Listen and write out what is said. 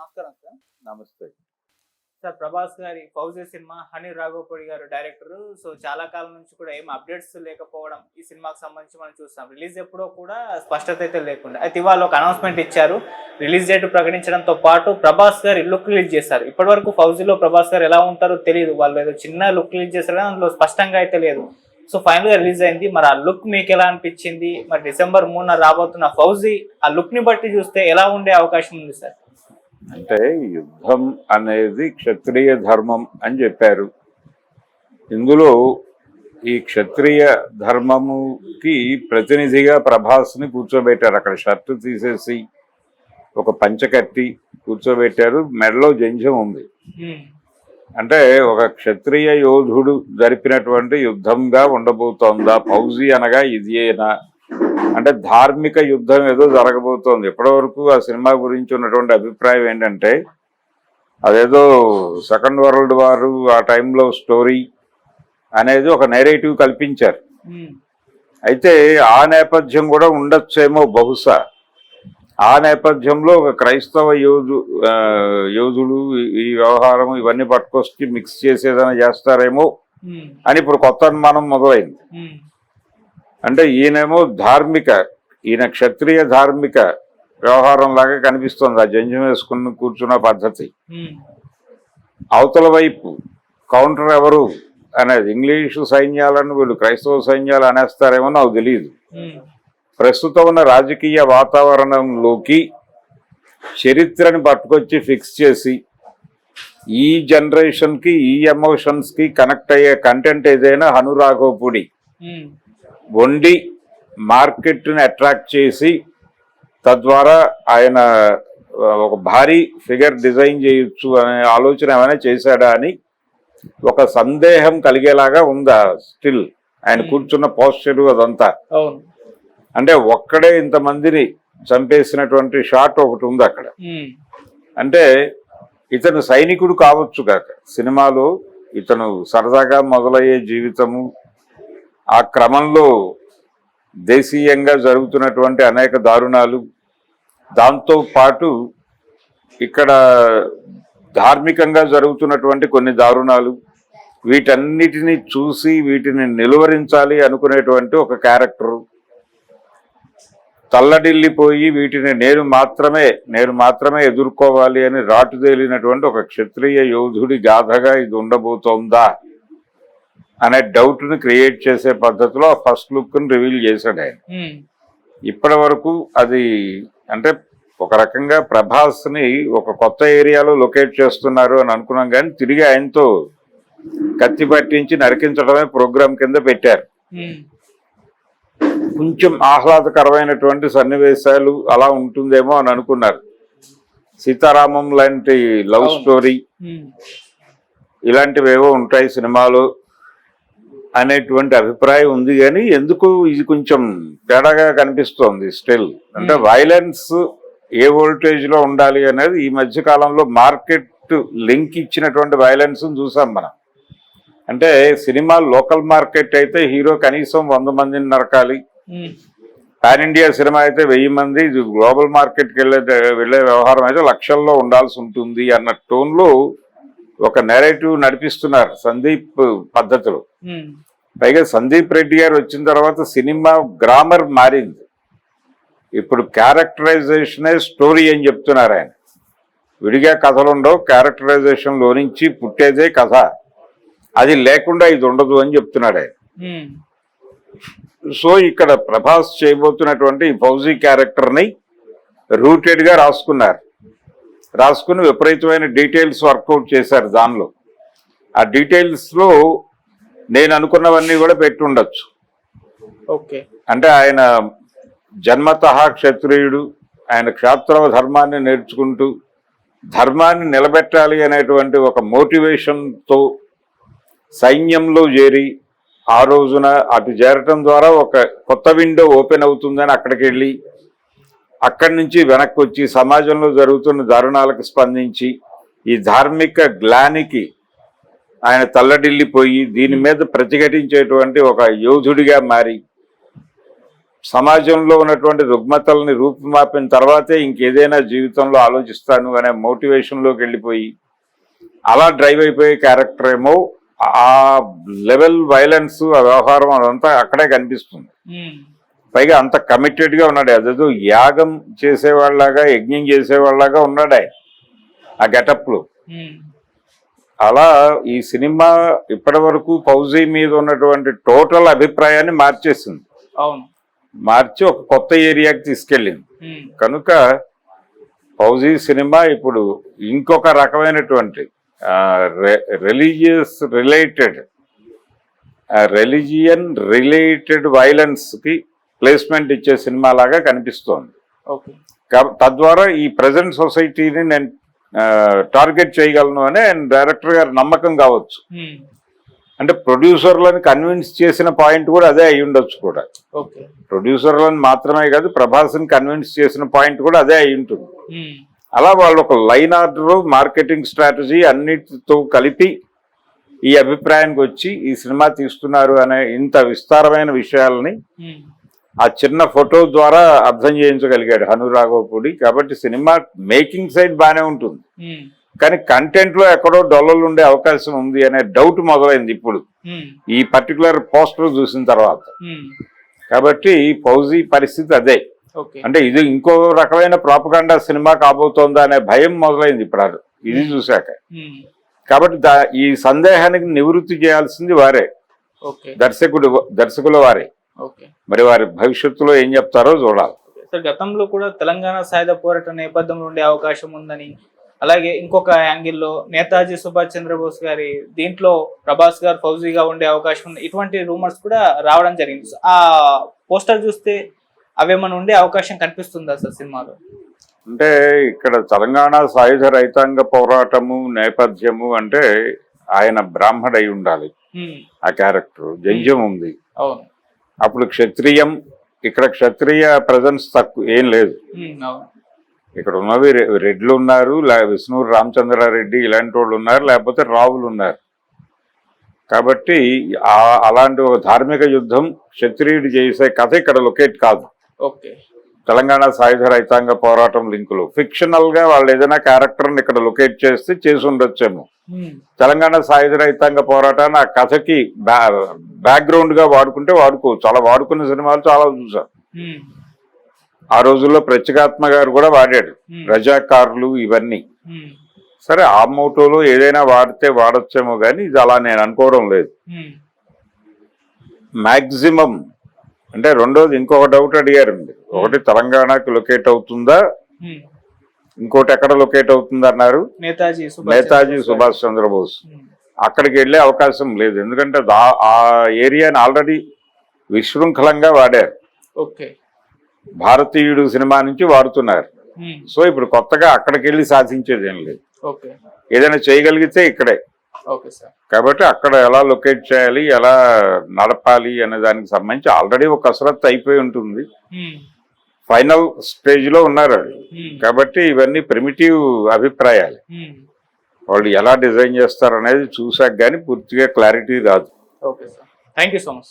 నమస్కారం సార్. నమస్తే. సార్ ప్రభాస్ గారి 'ఫౌజీ' సినిమా హనీ రాఘవపూడి గారు డైరెక్టర్. సో చాలా కాలం నుంచి కూడా ఏం అప్డేట్స్ లేకపోవడం ఈ సినిమాకి సంబంధించి మనం చూస్తాం. రిలీజ్ ఎప్పుడో కూడా స్పష్టత అయితే లేకుండా. అయితే ఇవాళ ఒక అనౌన్స్మెంట్ ఇచ్చారు. రిలీజ్ డేట్ ప్రకటించడంతో పాటు ప్రభాస్ గారి లుక్ రిలీజ్ చేశారు. ఇప్పటివరకు 'ఫౌజీలో ప్రభాస్ గారు ఎలా ఉంటారో తెలియదు. వాళ్ళు ఏదో చిన్న లుక్ రిలీజ్ చేశారు, అందులో స్పష్టంగా అయితే లేదు. సో ఫైనల్ గా రిలీజ్ అయింది. మరి ఆ లుక్ మీకు ఎలా అనిపించింది? మరి డిసెంబర్ 3న రాబోతున్న 'ఫౌజీ' ఆ లుక్ ని బట్టి చూస్తే ఎలా ఉండే అవకాశం ఉంది సార్? అంటే యుద్ధం అనేది క్షత్రియ ధర్మం అని చెప్పారు. ఇందులో ఈ క్షత్రియ ధర్మముకి ప్రతినిధిగా ప్రభాస్ని కూర్చోబెట్టారు. అక్కడ షర్టు తీసేసి ఒక పంచకట్టి కూర్చోబెట్టారు. మెడలో జంజం ఉంది. అంటే ఒక క్షత్రియ యోధుడు జరిపినటువంటి యుద్ధంగా ఉండబోతోందా 'ఫౌజీ' అనగా ఇదేనా? అంటే ధార్మిక యుద్ధం ఏదో జరగబోతోంది. ఇప్పటివరకు ఆ సినిమా గురించి ఉన్నటువంటి అభిప్రాయం ఏంటంటే అదేదో సెకండ్ వరల్డ్ వార్ ఆ టైంలో స్టోరీ అనేది ఒక నెరేటివ్ కల్పించారు. అయితే ఆ నేపథ్యం కూడా ఉండొచ్చేమో బహుశా. ఆ నేపథ్యంలో ఒక క్రైస్తవ యోధుడు ఈ వ్యవహారం ఇవన్నీ పట్టుకొచ్చి మిక్స్ చేసేదైనా చేస్తారేమో అని ఇప్పుడు కొత్త అనుమానం మొదలైంది. అంటే ఈయనేమో ధార్మిక, ఈయన క్షత్రియ ధార్మిక వ్యవహారం లాగా కనిపిస్తుంది ఆ జంజం వేసుకుని కూర్చున్న పద్ధతి. అవతల వైపు కౌంటర్ ఎవరు అనేది ఇంగ్లీషు సైన్యాలను వీళ్ళు క్రైస్తవ సైన్యాలు అనేస్తారేమో నాకు తెలియదు. ప్రస్తుతం ఉన్న రాజకీయ వాతావరణంలోకి చరిత్రని పట్టుకొచ్చి ఫిక్స్ చేసి ఈ జనరేషన్కి ఈ ఎమోషన్స్కి కనెక్ట్ అయ్యే కంటెంట్ ఏదైనా హనీ రాఘవపూడి వండి మార్కెట్ని అట్రాక్ట్ చేసి తద్వారా ఆయన ఒక భారీ ఫిగర్ డిజైన్ చేయొచ్చు అనే ఆలోచన ఏమైనా చేశాడా అని ఒక సందేహం కలిగేలాగా ఉందా స్టిల్ ఆయన కూర్చున్న పోస్చరు అదంతా. అంటే ఒక్కడే ఇంతమందిని చంపేసినటువంటి షాట్ ఒకటి ఉంది అక్కడ. అంటే ఇతను సైనికుడు కావచ్చు కాక సినిమాలో ఇతను సరదాగా మొదలయ్యే జీవితము, ఆ క్రమంలో దేశీయంగా జరుగుతున్నటువంటి అనేక దారుణాలు, దాంతో పాటు ఇక్కడ ధార్మికంగా జరుగుతున్నటువంటి కొన్ని దారుణాలు, వీటన్నిటిని చూసి వీటిని నిలువరించాలి అనుకునేటువంటి ఒక క్యారెక్టరు, తల్లడిల్లిపోయి వీటిని నేను మాత్రమే ఎదుర్కోవాలి అని రాటుదేలినటువంటి ఒక క్షత్రియ యోధుడి గాథగా ఇది ఉండబోతోందా అనే డౌట్ ని క్రియేట్ చేసే పద్ధతిలో ఫస్ట్ లుక్ ని రివీల్ చేశాడు ఆయన. ఇప్పటి వరకు అది అంటే ఒక రకంగా ప్రభాస్ ని ఒక కొత్త ఏరియాలో లొకేట్ చేస్తున్నారు అని అనుకున్నాం, కానీ తిరిగి ఆయనతో కత్తి పట్టించి నరికించడమే ప్రోగ్రామ్ కింద పెట్టారు. కొంచెం ఆహ్లాదకరమైనటువంటి సన్నివేశాలు అలా ఉంటుందేమో అని అనుకున్నారు. సీతారామం లాంటి లవ్ స్టోరీ ఇలాంటివేవో ఉంటాయి సినిమాలో అనేటువంటి అభిప్రాయం ఉంది. కానీ ఎందుకు ఇది కొంచెం తేడాగా కనిపిస్తోంది స్టిల్. అంటే వైలెన్స్ ఏ వోల్టేజ్ లో ఉండాలి అనేది ఈ మధ్య కాలంలో మార్కెట్ లింక్ ఇచ్చినటువంటి వైలెన్స్ చూసాం మనం. అంటే సినిమా లోకల్ మార్కెట్ అయితే హీరో కనీసం 100 మందిని నరకాలి, పాన్ ఇండియా సినిమా అయితే 1000 మంది, ఇది గ్లోబల్ మార్కెట్కి వెళ్ళే వ్యవహారం అయితే లక్షల్లో ఉండాల్సి ఉంటుంది అన్న టోన్లో ఒక నెరేటివ్ నడిపిస్తున్నారు సందీప్ పద్ధతిలో. పైగా సందీప్ రెడ్డి గారు వచ్చిన తర్వాత సినిమా గ్రామర్ మారింది. ఇప్పుడు క్యారెక్టరైజేషనే స్టోరీ అని చెప్తున్నారు ఆయన. విడిగా కథలుండవు, క్యారెక్టరైజేషన్లో నుంచి పుట్టేదే కథ, అది లేకుండా ఇది ఉండదు అని చెప్తున్నాడు ఆయన. సో ఇక్కడ ప్రభాస్ చేయబోతున్నటువంటి ఈ 'ఫౌజీ' క్యారెక్టర్ని రూటెడ్గా రాసుకుని విపరీతమైన డీటెయిల్స్ వర్కౌట్ చేశారు దానిలో. ఆ డీటెయిల్స్లో నేను అనుకున్నవన్నీ కూడా పెట్టి ఉండొచ్చు. ఓకే, అంటే ఆయన జన్మతః క్షత్రియుడు, ఆయన క్షాత్రవ ధర్మాన్ని నేర్చుకుంటూ ధర్మాన్ని నిలబెట్టాలి అనేటువంటి ఒక మోటివేషన్తో సైన్యంలో చేరి ఆ రోజున అటు చేరటం ద్వారా ఒక కొత్త విండో ఓపెన్ అవుతుందని అక్కడికి వెళ్ళి అక్కడి నుంచి వెనక్కి వచ్చి సమాజంలో జరుగుతున్న దారుణాలకు స్పందించి ఈ ధార్మిక గ్లానికి ఆయన తల్లడిల్లిపోయి దీని మీద ప్రతిఘటించేటువంటి ఒక యోధుడిగా మారి సమాజంలో ఉన్నటువంటి రుగ్మతల్ని రూపుమాపిన తర్వాతే ఇంకేదైనా జీవితంలో ఆలోచిస్తాను అనే మోటివేషన్లోకి వెళ్ళిపోయి అలా డ్రైవ్ అయిపోయే క్యారెక్టర్ ఏమో ఆ లెవెల్ వైలెన్స్ ఆ వ్యవహారం అదంతా అక్కడే కనిపిస్తుంది. పైగా అంత కమిటెడ్ గా ఉన్నాడు, అదేదో యాగం చేసేవాళ్ళలాగా యజ్ఞం చేసేవాళ్ళలాగా ఉన్నాడు ఆయన ఆ గెటప్ లో. అలా ఈ సినిమా ఇప్పటి వరకు ఫౌజీ మీద ఉన్నటువంటి టోటల్ అభిప్రాయాన్ని మార్చేసింది, మార్చి ఒక కొత్త ఏరియాకి తీసుకెళ్ళింది. కనుక ఫౌజీ సినిమా ఇప్పుడు ఇంకొక రకమైనటువంటి రిలీజియన్ రిలేటెడ్ వైలెన్స్ కి ప్లేస్మెంట్ ఇచ్చే సినిమా లాగా కనిపిస్తోంది. తద్వారా ఈ ప్రజెంట్ సొసైటీని నేను టార్గెట్ చేయగలను అని ఆయన డైరెక్టర్ గారి నమ్మకం కావచ్చు. అంటే ప్రొడ్యూసర్లను కన్విన్స్ చేసిన పాయింట్ కూడా అదే అయి ఉండొచ్చు కూడా. ప్రొడ్యూసర్లను మాత్రమే కాదు, ప్రభాస్ని కన్విన్స్ చేసిన పాయింట్ కూడా అదే అయి ఉంటుంది. అలా వాళ్ళు ఒక లైన్ ఆర్డర్, మార్కెటింగ్ స్ట్రాటజీ అన్నిటితో కలిపి ఈ అభిప్రాయానికి వచ్చి ఈ సినిమా తీస్తున్నారు అనే ఇంత విస్తారమైన విషయాలని ఆ చిన్న ఫోటో ద్వారా అర్థం చేయించగలిగాడు హను రాఘవపూడి. కాబట్టి సినిమా మేకింగ్ సైడ్ బాగానే ఉంటుంది, కానీ కంటెంట్ లో ఎక్కడో డొల్లలు ఉండే అవకాశం ఉంది అనే డౌట్ మొదలైంది ఇప్పుడు ఈ పర్టికులర్ పోస్టర్ చూసిన తర్వాత. కాబట్టి ఫౌజీ పరిస్థితి అదే. అంటే ఇది ఇంకో రకమైన ప్రాపగాండా సినిమా కాబోతోందా అనే భయం మొదలైంది ఇప్పుడు ఇది చూశాక. కాబట్టి ఈ సందేహానికి నివృత్తి చేయాల్సింది వారే, దర్శకుల వారే. మరి వారి భవిష్యత్తులో ఏం చెప్తారో చూడాలి. గతంలో కూడా తెలంగాణ సాయుధ పోరాట నేపథ్యంలో ఉండే అవకాశం ఉందని, అలాగే ఇంకొక యాంగిల్లో నేతాజీ సుభాష్ చంద్రబోస్ గారి దీంట్లో ప్రభాస్ గారు ఫౌజీగా ఉండే అవకాశం ఉంది, ఇటువంటి రూమర్స్ కూడా రావడం జరిగింది. ఆ పోస్టర్ చూస్తే అవేమన్నా ఉండే అవకాశం కనిపిస్తుందా సార్ సినిమాలో? అంటే ఇక్కడ తెలంగాణ సాయుధ రైతాంగ పోరాటము నేపథ్యము అంటే ఆయన బ్రాహ్మడు అయి ఉండాలి, ఆ క్యారెక్టర్ జంజం ఉంది. అప్పుడు క్షత్రియం, ఇక్కడ క్షత్రియ ప్రజెన్స్ తక్కువ ఏం లేదు. ఇక్కడ ఉన్నవి రెడ్లు ఉన్నారు, విష్ణూరు రామచంద్రారెడ్డి ఇలాంటి వాళ్ళు ఉన్నారు, లేకపోతే రావులు ఉన్నారు. కాబట్టి అలాంటి ఒక ధార్మిక యుద్ధం క్షత్రియుడు చేసే కథ ఇక్కడ లొకేట్ కాదు. తెలంగాణ సాయుధ రైతాంగ పోరాటం లింకులు ఫిక్షనల్ గా వాళ్ళు ఏదైనా క్యారెక్టర్ని ఇక్కడ లొకేట్ చేస్తే చేసి ఉండొచ్చేమో. తెలంగాణ సాయుధ రైతాంగ పోరాటాన్ని ఆ కథకి బ్యాక్గ్రౌండ్ గా వాడుకుంటే వాడుకోవచ్చు. అలా వాడుకున్న సినిమాలు చాలా చూసాం. ఆ రోజుల్లో ప్రత్యేకాత్మ గారు కూడా వాడాడు, రజాకారులు ఇవన్నీ. సరే ఆ మోటోలో ఏదైనా వాడితే వాడొచ్చేమో కానీ ఇది అలా నేను అనుకోవడం లేదు. మ్యాక్సిమం అంటే రెండోది ఇంకొక డౌట్ అడిగారు, ఒకటి తెలంగాణకి లొకేట్ అవుతుందా, ఇంకోటి ఎక్కడ లొకేట్ అవుతుంది అన్నారు, నేతాజీ సుభాష్ చంద్రబోస్. అక్కడికి వెళ్ళే అవకాశం లేదు, ఎందుకంటే ఆ ఏరియాని ఆల్రెడీ విశృంఖలంగా వాడారు, భారతీయుడు సినిమా నుంచి వాడుతున్నారు. సో ఇప్పుడు కొత్తగా అక్కడికి వెళ్ళి సాధించేది ఏం లేదు, ఏదైనా చేయగలిగితే ఇక్కడే. కాబట్టి అక్కడ ఎలా లొకేట్ చేయాలి, ఎలా నడపాలి అనే దానికి సంబంధించి ఆల్రెడీ ఒక కసరత్తు అయిపోయి ఉంటుంది, ఫైనల్ స్టేజ్ లో ఉన్నారు. కాబట్టి ఇవన్నీ ప్రిమిటివ్ అభిప్రాయాలు, వాళ్ళు ఎలా డిజైన్ చేస్తారు అనేది చూసాక కానీ పూర్తిగా క్లారిటీ రాదు. Thank you so much.